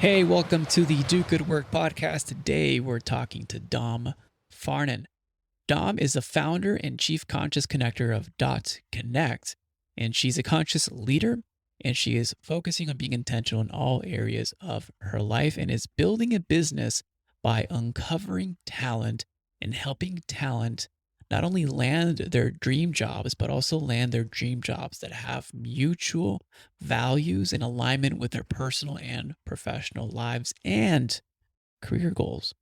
Hey, welcome to the Do Good Work podcast. Today we're talking to Dom Farnan. Dom is the founder and chief conscious connector of Dot Connect, and she's a conscious leader, and she is focusing on being intentional in all areas of her life and is building a business by uncovering talent and helping talent not only land their dream jobs, but also land their dream jobs that have mutual values in alignment with their personal and professional lives and career goals.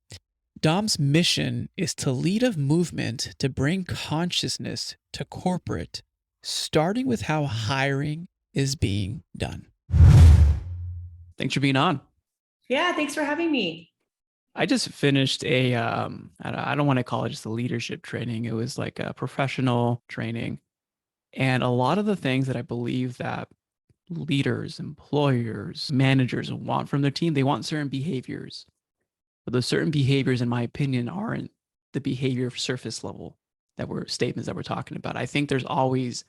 Dom's mission is to lead a movement to bring consciousness to corporate, starting with how hiring is being done. Thanks for being on. Yeah, thanks for having me. I just finished I don't want to call it just a leadership training. It was like a professional training. And a lot of the things that I believe that leaders, employers, managers want from their team, they want certain behaviors. But those certain behaviors, in my opinion, aren't the behavior of surface level statements that we're talking about. I think there's always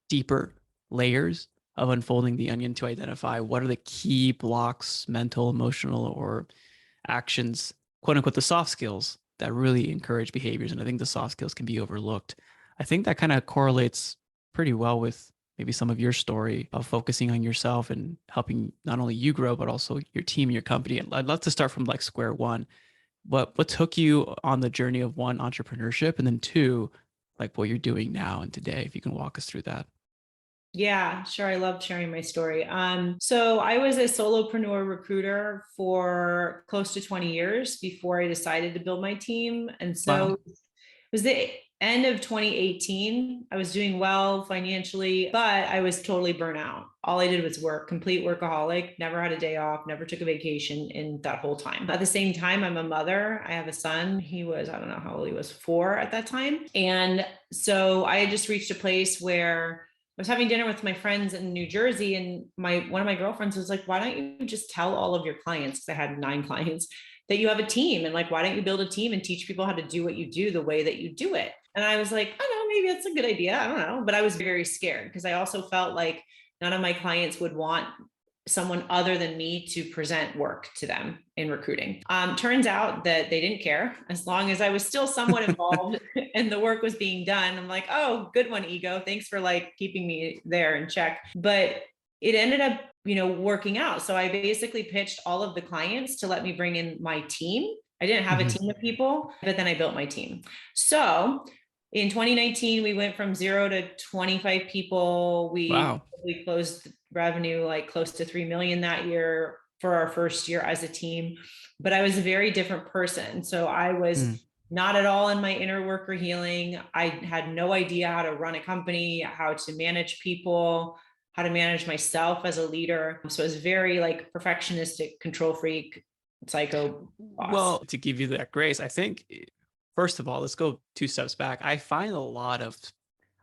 deeper layers of unfolding the onion to identify what are the key blocks, mental, emotional, or actions, quote unquote, the soft skills that really encourage behaviors. And I think the soft skills can be overlooked. I think that kind of correlates pretty well with maybe some of your story of focusing on yourself and helping not only you grow, but also your team, your company. And I'd love to start from like square one. What took you on the journey of one, entrepreneurship, and then two, like what you're doing now and today, if you can walk us through that. Yeah, sure. I love sharing my story. So I was a solopreneur recruiter for close to 20 years before I decided to build my team. And so Wow. it was the end of 2018. I was doing well financially, but I was totally burnt out. All I did was work, complete workaholic, never had a day off, never took a vacation in that whole time. At the same time, I'm a mother. I have a son. He was, I don't know how old he was, 4 at that time. And so I had just reached a place where I was having dinner with my friends in New Jersey, and one of my girlfriends was like, "Why don't you just tell all of your clients?" Because I had 9 clients, that you have a team, and like, why don't you build a team and teach people how to do what you do the way that you do it? And I was like, I don't know, maybe that's a good idea. I don't know, but I was very scared because I also felt like none of my clients would want someone other than me to present work to them in recruiting. Turns out that they didn't care as long as I was still somewhat involved and the work was being done. I'm like, oh, good one, ego. Thanks for like keeping me there in check. But it ended up, working out. So I basically pitched all of the clients to let me bring in my team. I didn't have a team of people, but then I built my team. So in 2019, we went from 0 to 25 people. Wow. We closed revenue like close to 3 million that year for our first year as a team. But I was a very different person. So I was not at all in my inner worker healing. I had no idea how to run a company, how to manage people, how to manage myself as a leader. So it was very like perfectionistic, control freak, psycho boss. Well, to give you that grace, I think, first of all, let's go 2 steps back. I find a lot of,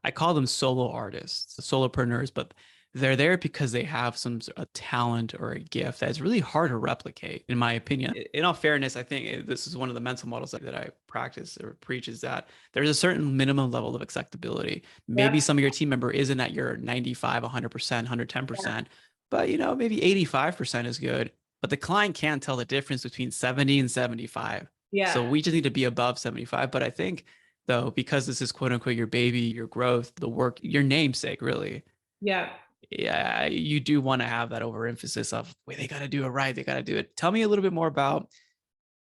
I call them solo artists, solopreneurs, but they're there because they have a talent or a gift that's really hard to replicate, in my opinion. In all fairness, I think this is one of the mental models that I practice or preach, is that there's a certain minimum level of acceptability. Maybe some of your team member isn't at your 95, 100%, 110%, but maybe 85% is good. But the client can't tell the difference between 70 and 75. Yeah. So we just need to be above 75. But I think, though, because this is quote unquote your baby, your growth, the work, your namesake, really. Yeah. Yeah, you do want to have that overemphasis of, wait, they got to do it right. They got to do it. Tell me a little bit more about,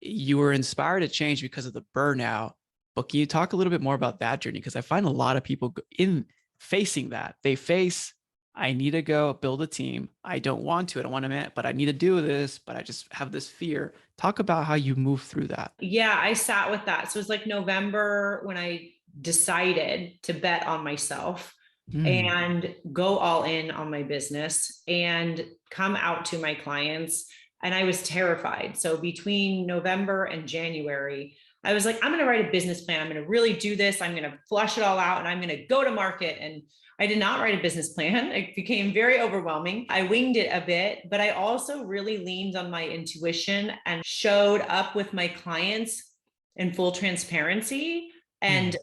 you were inspired to change because of the burnout, but can you talk a little bit more about that journey? Because I find a lot of people in facing that, they face, I need to go build a team. I don't want to, but I need to do this, but I just have this fear. Talk about how you move through that. Yeah, I sat with that. So it was like November when I decided to bet on myself and go all in on my business and come out to my clients. And I was terrified. So between November and January, I was like, I'm going to write a business plan. I'm going to really do this. I'm going to flush it all out and I'm going to go to market. And I did not write a business plan. It became very overwhelming. I winged it a bit, but I also really leaned on my intuition and showed up with my clients in full transparency and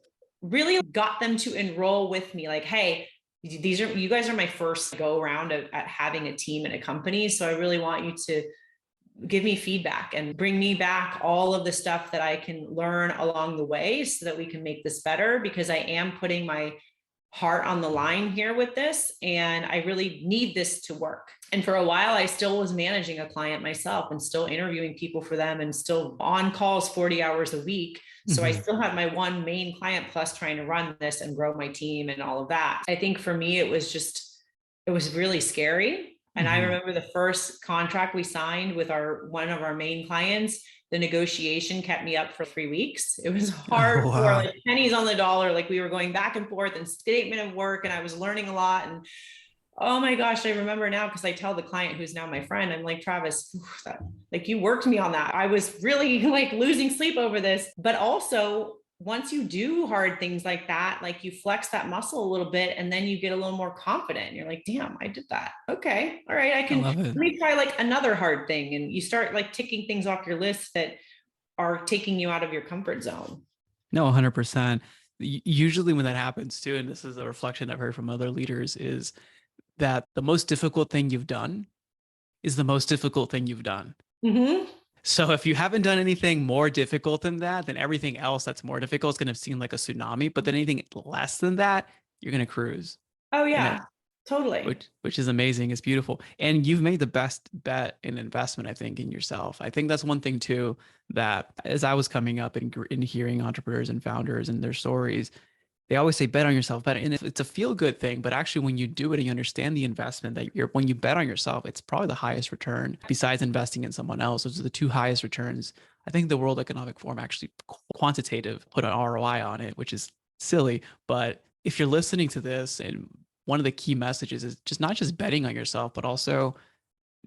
really got them to enroll with me. Like, hey, you guys are my first go around at having a team and a company. So I really want you to give me feedback and bring me back all of the stuff that I can learn along the way so that we can make this better, because I am putting my heart on the line here with this, and I really need this to work. And for a while, I still was managing a client myself and still interviewing people for them and still on calls 40 hours a week. So I Mm-hmm. still had my one main client plus trying to run this and grow my team and all of that. I think for me, it was really scary. And I Mm-hmm. remember the first contract we signed with one of our main clients, the negotiation kept me up for 3 weeks. It was Oh, hardcore, wow. like pennies on the dollar. Like we were going back and forth and statement of work, and I was learning a lot. And oh my gosh, I remember now because I tell the client who's now my friend, I'm like, Travis, like you worked me on that. I was really like losing sleep over this. But also, once you do hard things like that, like you flex that muscle a little bit and then you get a little more confident. You're like, damn, I did that. Okay. All right. I love it. Let me try like another hard thing. And you start like ticking things off your list that are taking you out of your comfort zone. No, 100%. Usually when that happens too, and this is a reflection I've heard from other leaders, is that the most difficult thing you've done is the most difficult thing you've done. Mm-hmm. So if you haven't done anything more difficult than that, then everything else that's more difficult is going to seem like a tsunami. But then anything less than that, you're going to cruise. Oh, And yeah, it, totally. which is amazing. It's beautiful. And you've made the best bet in investment, I think, in yourself. I think that's one thing too, that as I was coming up and hearing entrepreneurs and founders and their stories, they always say bet on yourself, bet. And it's a feel good thing, but actually when you do it and you understand the investment that when you bet on yourself, it's probably the highest return besides investing in someone else. Those are the two highest returns. I think the World Economic Forum actually quantitative put an ROI on it, which is silly. But if you're listening to this, and one of the key messages is just not just betting on yourself, but also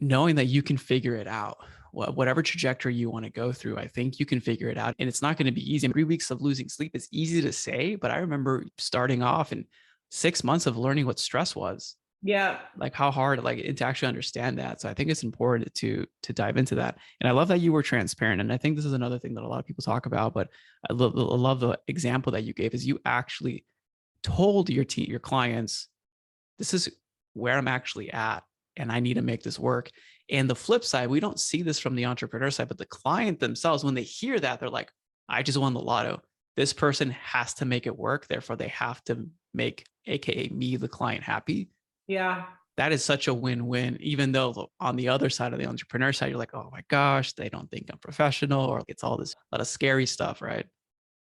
knowing that you can figure it out. Whatever trajectory you want to go through, I think you can figure it out. And it's not going to be easy. 3 weeks of losing sleep is easy to say, but I remember starting off and 6 months of learning what stress was, Yeah. like how hard, like to actually understand that. So I think it's important to dive into that. And I love that you were transparent. And I think this is another thing that a lot of people talk about, but I love the example that you gave is you actually told your team, your clients, this is where I'm actually at and I need to make this work. And the flip side, we don't see this from the entrepreneur side, but the client themselves, when they hear that, they're like, I just won the lotto. This person has to make it work. Therefore, they have to make, AKA me, the client, happy. Yeah. That is such a win-win, even though on the other side of the entrepreneur side, you're like, oh my gosh, they don't think I'm professional, or it's all this a lot of scary stuff, right?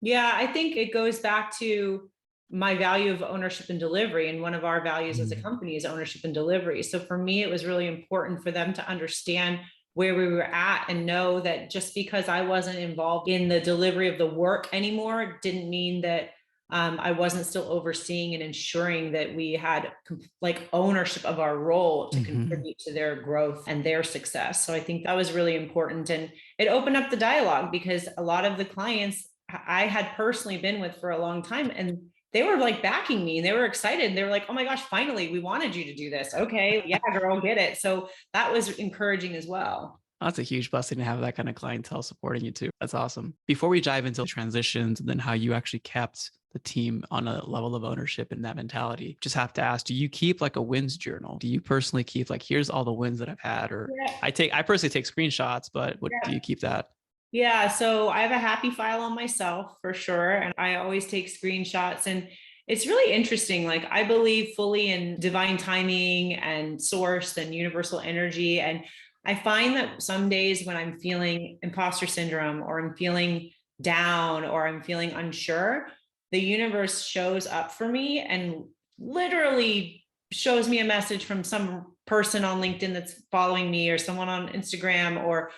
Yeah, I think it goes back to my value of ownership and delivery. And one of our values as a Mm, company is ownership and delivery. So for me, it was really important for them to understand where we were at and know that just because I wasn't involved in the delivery of the work anymore didn't mean that I wasn't still overseeing and ensuring that we had like ownership of our role to mhm. contribute to their growth and their success. So I think that was really important. And it opened up the dialogue because a lot of the clients I had personally been with for a long time, and they were like backing me and they were excited. They were like, oh my gosh, finally, we wanted you to do this. Okay. Yeah, girl, get it. So that was encouraging as well. That's a huge blessing to have that kind of clientele supporting you too. That's awesome. Before we dive into transitions and then how you actually kept the team on a level of ownership and that mentality, just have to ask, do you keep like a wins journal? Do you personally keep like, here's all the wins that I've had? Or Yeah. I personally take screenshots, but what do Yeah. you keep that? Yeah. So I have a happy file on myself for sure. And I always take screenshots. And it's really interesting. Like I believe fully in divine timing and source and universal energy. And I find that some days when I'm feeling imposter syndrome or I'm feeling down or I'm feeling unsure, the universe shows up for me and literally shows me a message from some person on LinkedIn that's following me or someone on Instagram or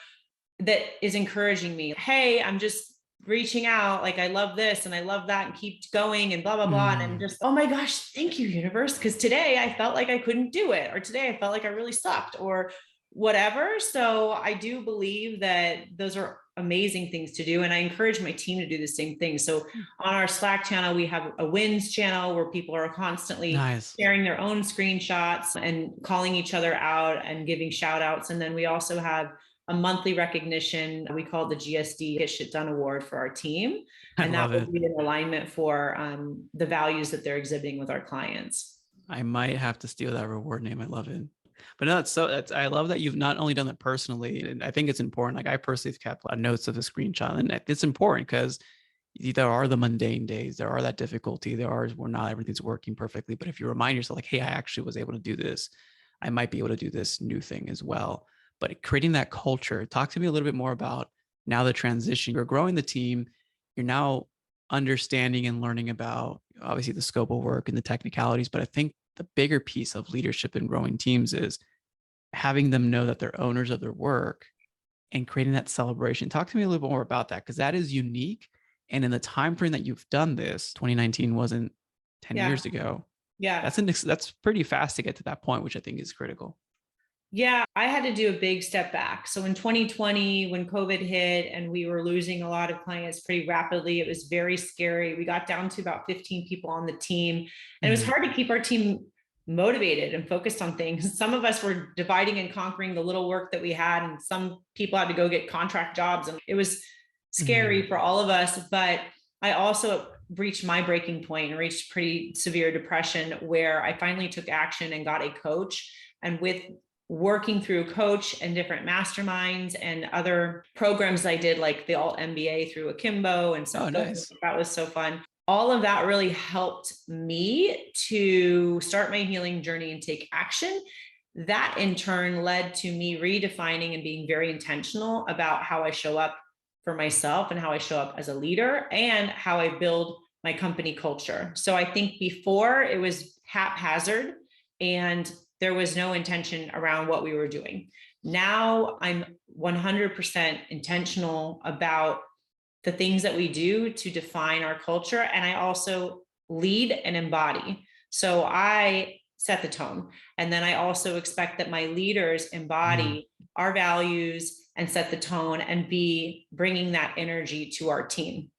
that is encouraging me. Hey, I'm just reaching out. Like, I love this and I love that and keep going and blah, blah, blah. And I'm Mm, just, oh my gosh, thank you, universe. Because today I felt like I couldn't do it, or today I felt like I really sucked, or whatever. So I do believe that those are amazing things to do. And I encourage my team to do the same thing. So on our Slack channel, we have a wins channel where people are constantly nice. sharing their own screenshots and calling each other out and giving shout outs. And then we also have a monthly recognition. We call it the GSD Get Shit Done Award for our team. I And that love will it. be in alignment for the values that they're exhibiting with our clients. I might have to steal that reward name. I love it. But no, I love that you've not only done that personally, and I think it's important. Like I personally have kept notes of the screenshot, and it's important because there are the mundane days, there are that difficulty, there are where not everything's working perfectly. But if you remind yourself, like, hey, I actually was able to do this, I might be able to do this new thing as well. But creating that culture, talk to me a little bit more about now the transition. You're growing the team, you're now understanding and learning about obviously the scope of work and the technicalities. But I think the bigger piece of leadership in growing teams is having them know that they're owners of their work and creating that celebration. Talk to me a little bit more about that because that is unique. And in the time frame that you've done this, 2019 wasn't 10 Yeah. years ago. Yeah. That's pretty fast to get to that point, which I think is critical. Yeah, I had to do a big step back. So in 2020, when COVID hit and we were losing a lot of clients pretty rapidly, it was very scary. We got down to about 15 people on the team, and it was Mhm. hard to keep our team motivated and focused on things. Some of us were dividing and conquering the little work that we had, and some people had to go get contract jobs, and it was scary Mhm. for all of us. But I also reached my breaking point and reached pretty severe depression where I finally took action and got a coach. And with working through a coach and different masterminds and other programs I did, like the Alt MBA through Akimbo and Oh, self coaching. nice. That was so fun. All of that really helped me to start my healing journey and take action. That in turn led to me redefining and being very intentional about how I show up for myself and how I show up as a leader and how I build my company culture. So I think before it was haphazard and there was no intention around what we were doing. Now I'm 100% intentional about the things that we do to define our culture. And I also lead and embody. So I set the tone. And then I also expect that my leaders Mhm. embody our values and set the tone and be bringing that energy to our team.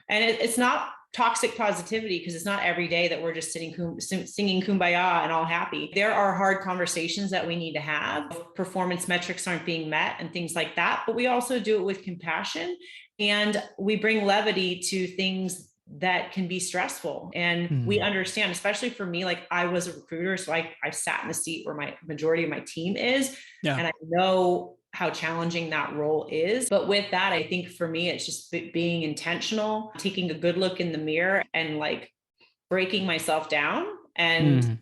And it's not toxic positivity because it's not every day that we're just singing kumbaya and all happy. There are hard conversations that we need to have. Performance metrics aren't being met and things like that, but we also do it with compassion and we bring levity to things that can be stressful. And we Mhm. understand, especially for me, like I was a recruiter, so I sat in the seat where my majority of my team is, Yeah. and I know how challenging that role is. But with that, I think for me, it's just being intentional, taking a good look in the mirror and like breaking myself down and Mhm.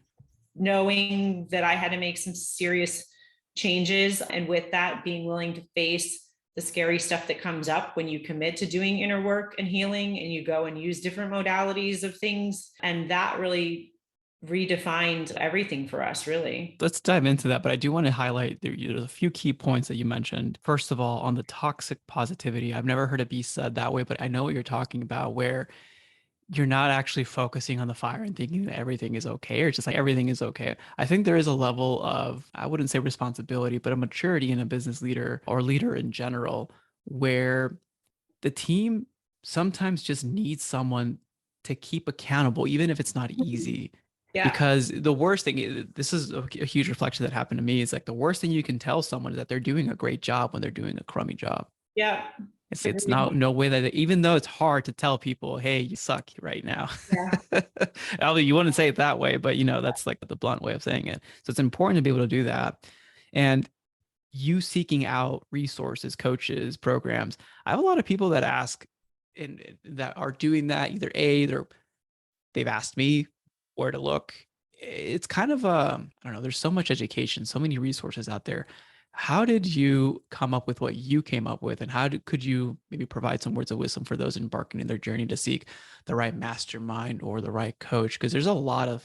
knowing that I had to make some serious changes. And with that, being willing to face the scary stuff that comes up when you commit to doing inner work and healing and you go and use different modalities of things. And that really redefined everything for us, really. Let's dive into that, but I do want to highlight there's a few key points that you mentioned. First of all, on the toxic positivity, I've never heard it be said that way, but I know what you're talking about, where you're not actually focusing on the fire and thinking that everything is okay, or it's just like everything is okay. I think there is a level of, I wouldn't say responsibility, but a maturity in a business leader or leader in general, where the team sometimes just needs someone to keep accountable, even if it's not easy. Yeah. Because the worst thing, this is a huge reflection that happened to me, is like the worst thing you can tell someone is that they're doing a great job when they're doing a crummy job. Yeah. It's no way that even though it's hard to tell people, hey, you suck right now. Yeah. Although you wouldn't say it that way, but that's like the blunt way of saying it. So it's important to be able to do that. And you seeking out resources, coaches, programs. I have a lot of people that ask and that are doing that either they've asked me where to look. It's kind of I don't know, there's so much education, so many resources out there. How did you come up with what you came up with, and could you maybe provide some words of wisdom for those embarking in their journey to seek the right mastermind or the right coach? Because there's a lot of,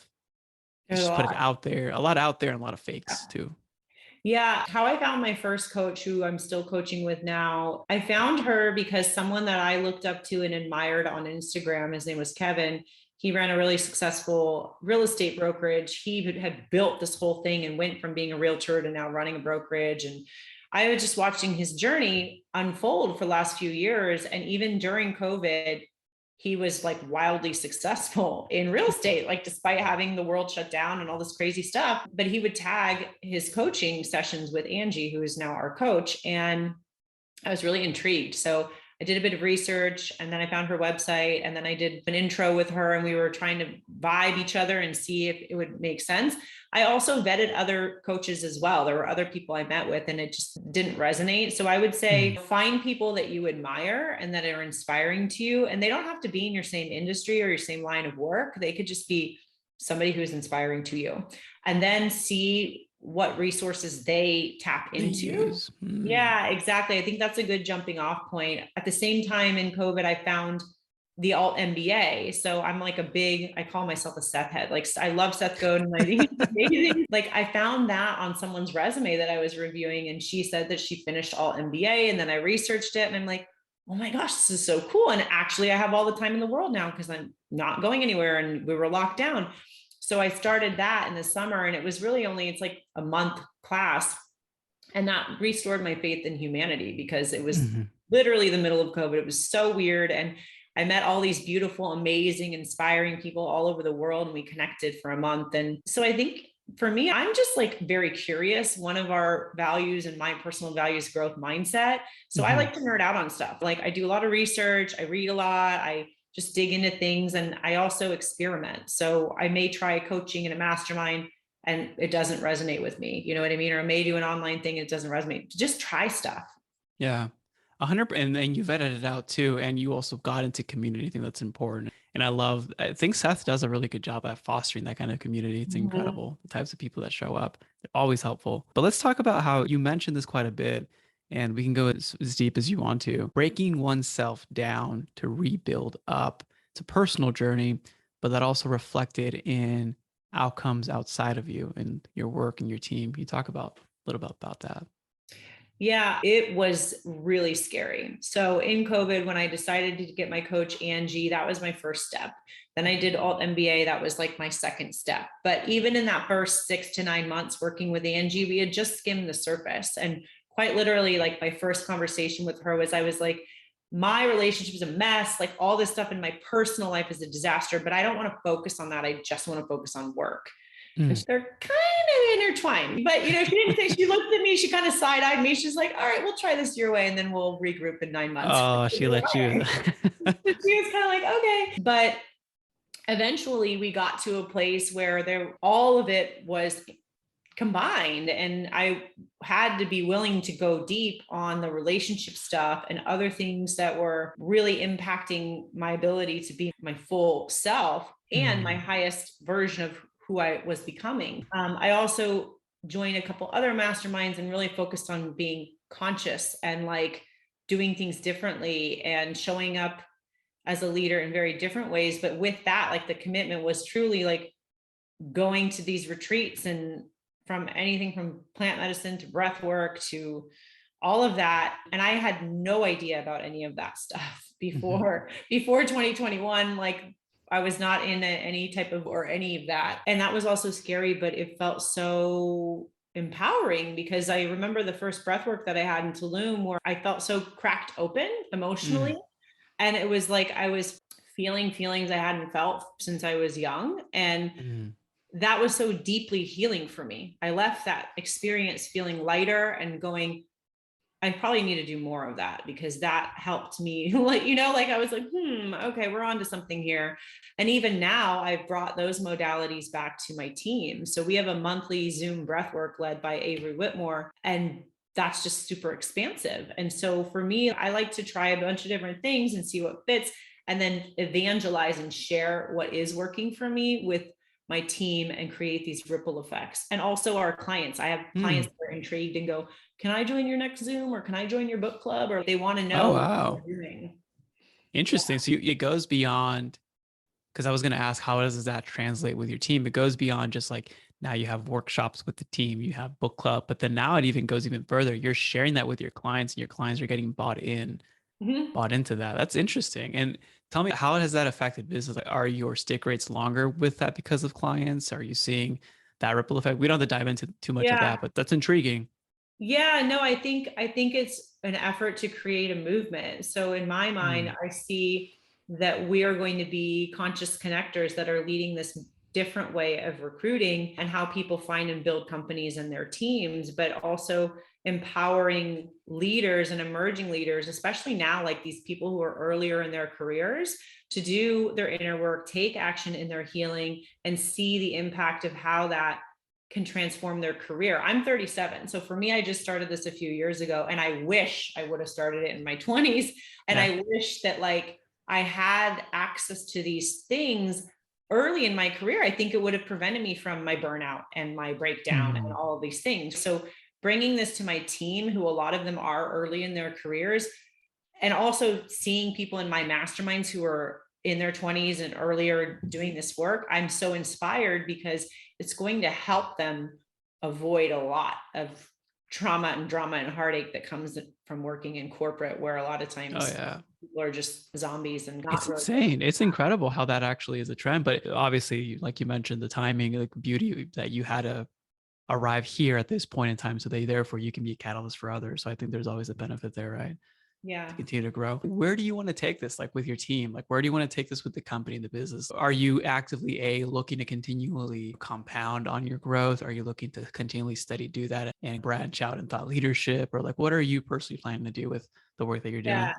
let's There's a just put it lot. out there, a lot out there and a lot of fakes too. Yeah, how I found my first coach, who I'm still coaching with now, I found her because someone that I looked up to and admired on Instagram, his name was Kevin. He ran a really successful real estate brokerage. He had built this whole thing and went from being a realtor to now running a brokerage. And I was just watching his journey unfold for the last few years. And even during COVID, he was like wildly successful in real estate, like despite having the world shut down and all this crazy stuff. But he would tag his coaching sessions with Angie, who is now our coach. And I was really intrigued. So I did a bit of research, and then I found her website, and then I did an intro with her, and we were trying to vibe each other and see if it would make sense. I also vetted other coaches as well. There were other people I met with, and it just didn't resonate. So I would say find people that you admire and that are inspiring to you. And they don't have to be in your same industry or your same line of work. They could just be somebody who's inspiring to you. And then see what resources they tap They into. use. Yeah, exactly. I think that's a good jumping off point. At the same time in COVID, I found the alt MBA. So I'm like I call myself a Seth head. Like I love Seth Godin. I think it's amazing. Like I found that on someone's resume that I was reviewing, and she said that she finished alt MBA, and then I researched it, and I'm like, oh my gosh, this is so cool. And actually I have all the time in the world now because I'm not going anywhere and we were locked down. So I started that in the summer, and it was really it's like a month class. And that restored my faith in humanity because it was literally the middle of COVID. It was so weird. And I met all these beautiful, amazing, inspiring people all over the world, and we connected for a month. And so I think for me, I'm just like very curious. One of our values and my personal values, growth mindset. So I like to nerd out on stuff. Like I do a lot of research, I read a lot, I just dig into things, and I also experiment. So I may try coaching in a mastermind and it doesn't resonate with me. You know what I mean? Or I may do an online thing and it doesn't resonate. Just try stuff. Yeah. 100%. And you vetted it out too. And you also got into community. I think that's important. And I think Seth does a really good job at fostering that kind of community. It's incredible. The types of people that show up, they're always helpful. But let's talk about how you mentioned this quite a bit, and we can go as deep as you want to. Breaking oneself down to rebuild up. It's a personal journey, but that also reflected in outcomes outside of you and your work and your team. Can you talk about a little bit about that? Yeah, it was really scary. So in COVID, when I decided to get my coach, Angie, that was my first step. Then I did alt MBA. That was like my second step. But even in that first 6 to 9 months working with Angie, we had just skimmed the surface. And quite literally, like my first conversation with her I was like, my relationship is a mess. Like all this stuff in my personal life is a disaster, but I don't want to focus on that. I just want to focus on work. And they're kind of intertwined. But she didn't say, she looked at me, she kind of side-eyed me. She's like, all right, we'll try this your way, and then we'll regroup in 9 months. Oh, she let you. She was kind of like, okay. But eventually we got to a place where all of it was combined, and I had to be willing to go deep on the relationship stuff and other things that were really impacting my ability to be my full self and my highest version of who I was becoming. I also joined a couple other masterminds and really focused on being conscious and like doing things differently and showing up as a leader in very different ways. But with that, like the commitment was truly like going to these retreats, and from anything from plant medicine to breath work to all of that. And I had no idea about any of that stuff before 2021. Like I was not in any type of, or any of that. And that was also scary, but it felt so empowering because I remember the first breath work that I had in Tulum where I felt so cracked open emotionally. And it was like, I was feeling feelings I hadn't felt since I was young. And that was so deeply healing for me. I left that experience feeling lighter and going, I probably need to do more of that because that helped me. Like I was like, okay, we're on to something here. And even now I've brought those modalities back to my team. So we have a monthly Zoom breathwork led by Avery Whitmore, and that's just super expansive. And so for me, I like to try a bunch of different things and see what fits, and then evangelize and share what is working for me with my team and create these ripple effects. And also our clients. I have clients that are intrigued and go, can I join your next Zoom, or can I join your book club? Or they want to know Oh, what wow. we're doing. Interesting. So it goes beyond, because I was going to ask, how does that translate with your team? It goes beyond just like, now you have workshops with the team, you have book club, but then now it even goes even further. You're sharing that with your clients, and your clients are getting bought into that. That's interesting. And tell me, how has that affected business? Like, are your stick rates longer with that because of clients? Are you seeing that ripple effect? We don't have to dive into too much of Yeah. that, but that's intriguing. Yeah, no, I think it's an effort to create a movement. So in my mind, I see that we are going to be conscious connectors that are leading this different way of recruiting and how people find and build companies and their teams, but also empowering leaders and emerging leaders, especially now, like these people who are earlier in their careers, to do their inner work, take action in their healing, and see the impact of how that can transform their career. I'm 37. So for me, I just started this a few years ago, and I wish I would have started it in my 20s. And Yeah. I wish that like I had access to these things early in my career. I think it would have prevented me from my burnout and my breakdown and Mm. all of these things. So bringing this to my team, who a lot of them are early in their careers, and also seeing people in my masterminds who are in their 20s and earlier doing this work, I'm so inspired because it's going to help them avoid a lot of trauma and drama and heartache that comes from working in corporate, where a lot of Oh times yeah. people are just zombies and not It's really. insane. It's incredible how that actually is a trend. But obviously, like you mentioned, the timing, like beauty that you had to arrive here at this point in time. So they therefore you can be a catalyst for others. So I think there's always a benefit there, right? To Yeah. continue to grow. Where do you want to take this, like with your team? Like, where do you want to take this with the company, the business? Are you actively looking to continually compound on your growth? Are you looking to continually steady do that and branch out in thought leadership? Or like, what are you personally planning to do with the work that you're doing? Yeah.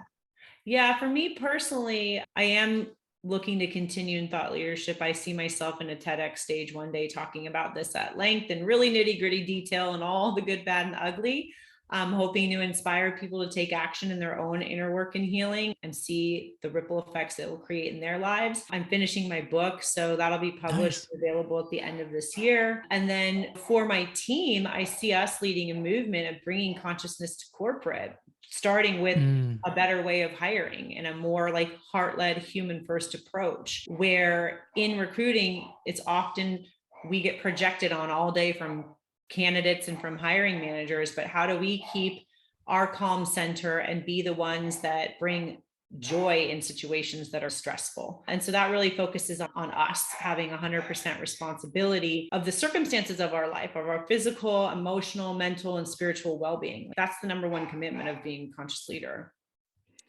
Yeah, for me personally, I am looking to continue in thought leadership. I see myself in a TEDx stage one day talking about this at length and really nitty gritty detail and all the good, bad, and ugly. I'm hoping to inspire people to take action in their own inner work and healing and see the ripple effects it will create in their lives. I'm finishing my book, so that'll be published, Nice. available at the end of this year. And then for my team, I see us leading a movement of bringing consciousness to corporate, starting with Mm. a better way of hiring and a more like heart-led human first approach, where in recruiting it's often we get projected on all day from candidates and from hiring managers, but how do we keep our calm center and be the ones that bring joy in situations that are stressful? And so that really focuses on us having 100% responsibility of the circumstances of our life, of our physical, emotional, mental, and spiritual well-being. That's the number one commitment of being a conscious leader.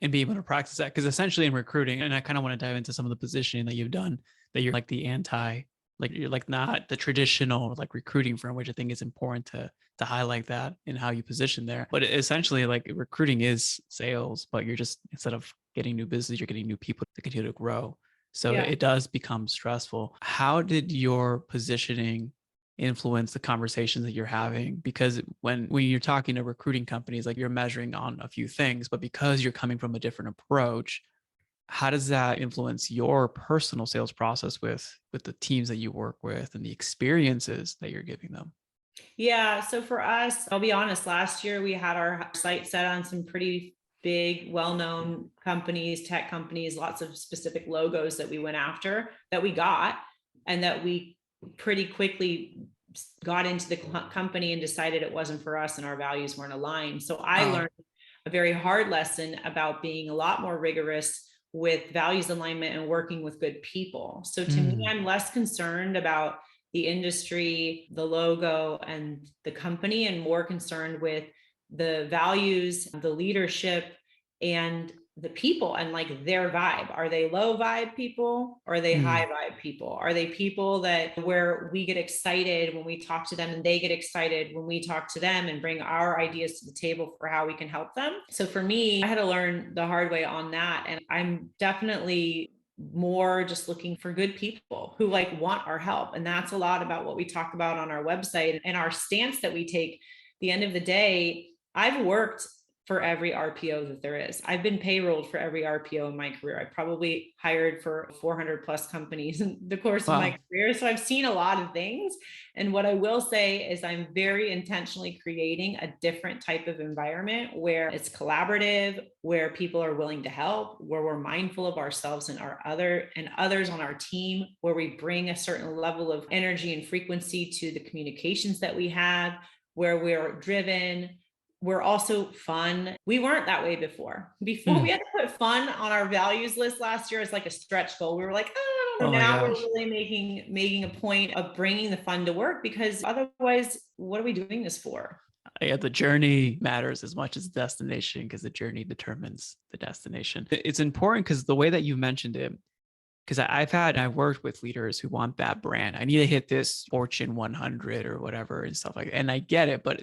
And be able to practice that. Because essentially in recruiting, and I kind of want to dive into some of the positioning that you've done, that you're like the anti, like you're like not the traditional like recruiting firm, which I think is important to highlight that in how you position there. But essentially like recruiting is sales, but you're just instead of getting new business, you're getting new people to continue to grow. So Yeah. it does become stressful. How did your positioning influence the conversations that you're having? Because when you're talking to recruiting companies, like you're measuring on a few things, but because you're coming from a different approach, how does that influence your personal sales process with the teams that you work with and the experiences that you're giving them? Yeah. So for us, I'll be honest, last year we had our site set on some pretty big, well known companies, tech companies, lots of specific logos that we went after that we got, and that we pretty quickly got into the company and decided it wasn't for us and our values weren't aligned. So I Oh. learned a very hard lesson about being a lot more rigorous with values alignment and working with good people. So to me, Mm. I'm less concerned about the industry, the logo, and the company, and more concerned with the values, the leadership, and the people and like their vibe. Are they low vibe people? Or are they high Mm. vibe people? Are they people that where we get excited when we talk to them and they get excited when we talk to them and bring our ideas to the table for how we can help them? So for me, I had to learn the hard way on that. And I'm definitely more just looking for good people who like want our help. And that's a lot about what we talk about on our website and our stance that we take. At the end of the day, I've worked for every RPO that there is. I've been payrolled for every RPO in my career. I probably hired for 400 plus companies in the course of my Wow. career. So I've seen a lot of things. And what I will say is I'm very intentionally creating a different type of environment where it's collaborative, where people are willing to help, where we're mindful of ourselves and others on our team, where we bring a certain level of energy and frequency to the communications that we have, where we're driven. We're also fun. We weren't that way before. Before we Mm. had to put fun on our values list last year as like a stretch goal. We were like, oh, Oh my now we're gosh. really making a point of bringing the fun to work, because otherwise, what are we doing this for? Yeah, the journey matters as much as the destination because the journey determines the destination. It's important because the way that you mentioned it, because I've worked with leaders who want that brand. I need to hit this Fortune 100 or whatever and stuff like that. And I get it, but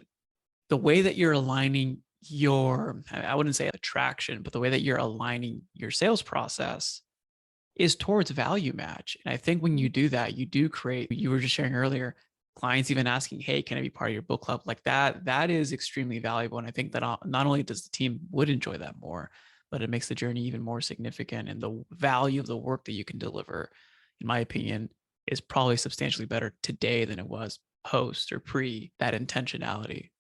the way that you're aligning your, I wouldn't say attraction, but the way that you're aligning your sales process is towards value match. And I think when you do that, you do create, you were just sharing earlier, clients even asking, hey, can I be part of your book club? Like that is extremely valuable. And I think that not only does the team would enjoy that more, but it makes the journey even more significant. And the value of the work that you can deliver, in my opinion, is probably substantially better today than it was post or pre that intentionality.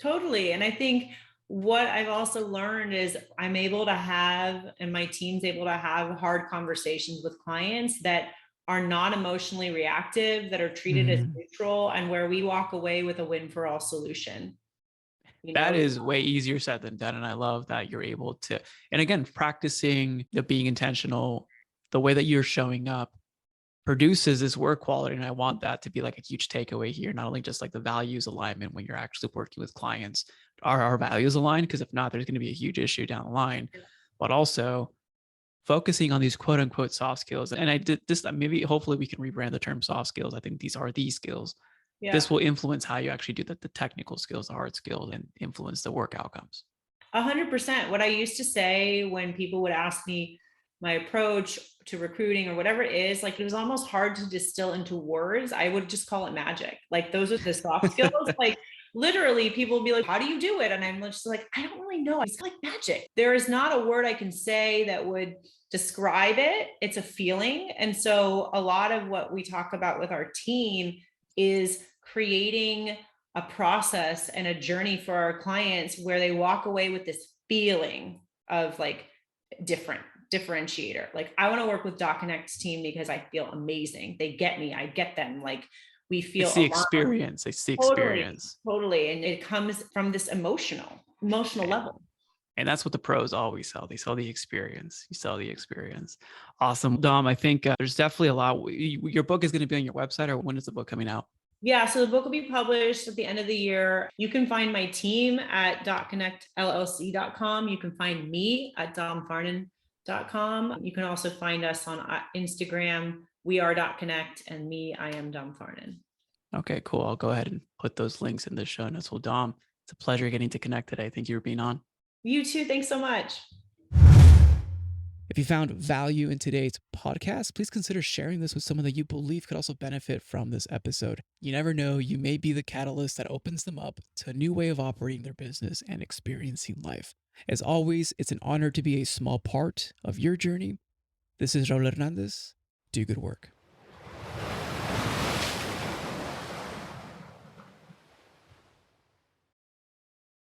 Totally. And I think what I've also learned is I'm able to have, and my team's able to have hard conversations with clients that are not emotionally reactive, that are treated as Mm. neutral, and where we walk away with a win for all solution. You That know, is way easier said than done. And I love that you're able to, and again, practicing the being intentional, the way that you're showing up produces this work quality. And I want that to be like a huge takeaway here, not only just like the values alignment when you're actually working with clients. Are our values aligned? Because if not, there's going to be a huge issue down the line, but also focusing on these quote unquote soft skills. And I did this, maybe hopefully we can rebrand the term soft skills. I think these are these skills. This yeah. will influence how you actually do the technical skills, the hard skills, and influence the work outcomes. 100%. What I used to say when people would ask me my approach to recruiting or whatever it is, like it was almost hard to distill into words. I would just call it magic. Like those are the soft skills. Like literally, people would be like, "How do you do it?" And I'm just like, "I don't really know. It's like magic." There is not a word I can say that would describe it. It's a feeling. And so a lot of what we talk about with our team is creating a process and a journey for our clients where they walk away with this feeling of like different differentiator. Like I want to work with Dot Connect's team because I feel amazing. They get me, I get them. Like we feel It's the aligned. experience. It's the Totally, experience. totally. And it comes from this emotional And, level. and that's what the pros always sell. They sell the experience. You sell the experience. Awesome. Dom, I think there's definitely a lot. Your book is going to be on your website, or when is the book coming out? Yeah, so the book will be published at the end of the year. You can find my team at dotconnectllc.com. You can find me at domfarnan.com. You can also find us on Instagram. We are .connect, and me, I am Dom Farnan. Okay, cool. I'll go ahead and put those links in the show notes. Well, Dom, it's a pleasure getting to connect today. Thank you for being on. You too. Thanks so much. If you found value in today's podcast, please consider sharing this with someone that you believe could also benefit from this episode. You never know, you may be the catalyst that opens them up to a new way of operating their business and experiencing life. As always, it's an honor to be a small part of your journey. This is Raul Hernandez. Do good work.